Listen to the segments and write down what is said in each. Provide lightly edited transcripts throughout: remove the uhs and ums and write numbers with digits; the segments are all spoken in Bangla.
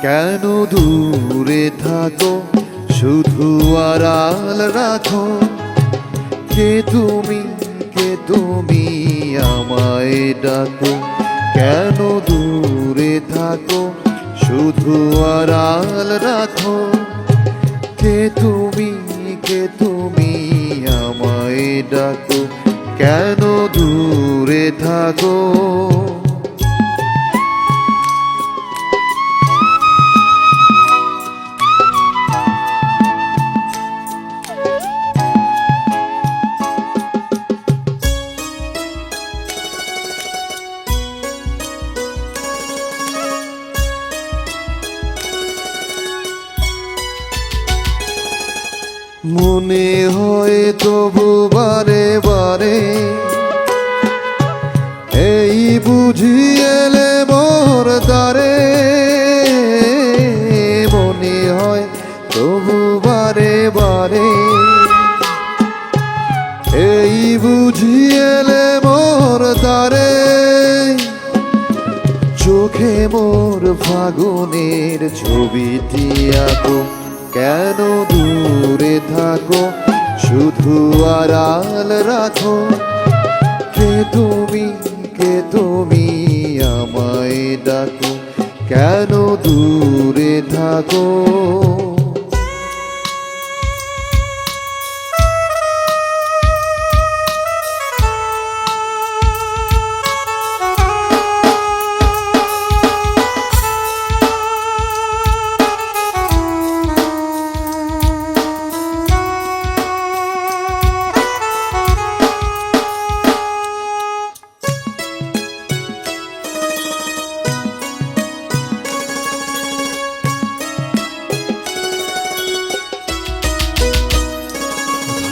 কেন দূরে থাকো, শুধু আড়াল রাখো। কে তুমি, কে তুমি আমায় ডাকো। কেন দূরে থাকো, শুধু আড়াল রাখো। কে তুমি, কে তুমি আমায় ডাকো। কেন দূরে থাকো। মনে হয় তবু বারে বারে, এই বুঝি এলে মোর দ্বারে। মনে হয় তবু বারে বারে, এই বুঝি এলে মোর দ্বারে। চোখে মোর ফাগুনের ছবিটি আঁকো। কেন দূরে থাকো, শুধু আড়াল রাখো। কে তুমি, কে তুমি আমায় ডাকো। কেন দূরে থাকো।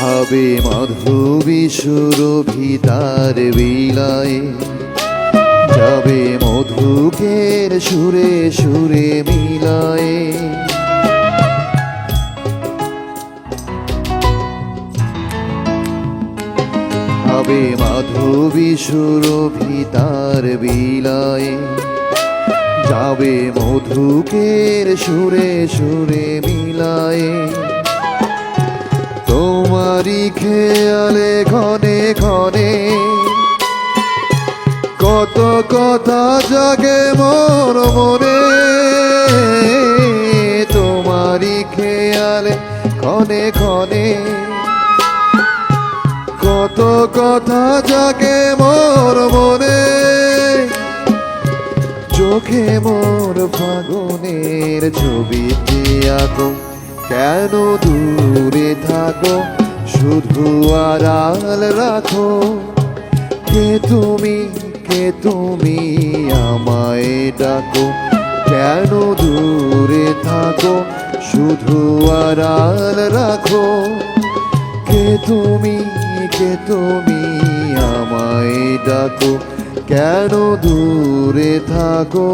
ভাবে মাধবী সুরভিতার বিলায়, যাবে মধুকের সুরে সুরে মিলায়। ভাবে মাধবী সুরভিতার বিলায়, যাবে মধুকের সুরে সুরে মিলায়। তোমারি খেয়ালে ঘনে ঘনে, কত কথা জাগে মোর মনে। তোমারি খেয়ালে ঘনে ঘনে, কত কথা জাগে মোর মনে। চোখে মোর ফাগুনের ছবিটি আঁকো। কেন দূরে থাকো, শুধু আড়াল রাখো। কে তুমি, কে তুমি আমায় ডাকো। কেন দূরে থাকো, শুধু আড়াল রাখো। কে তুমি, কে তুমি আমায় ডাকো। কেন দূরে থাকো।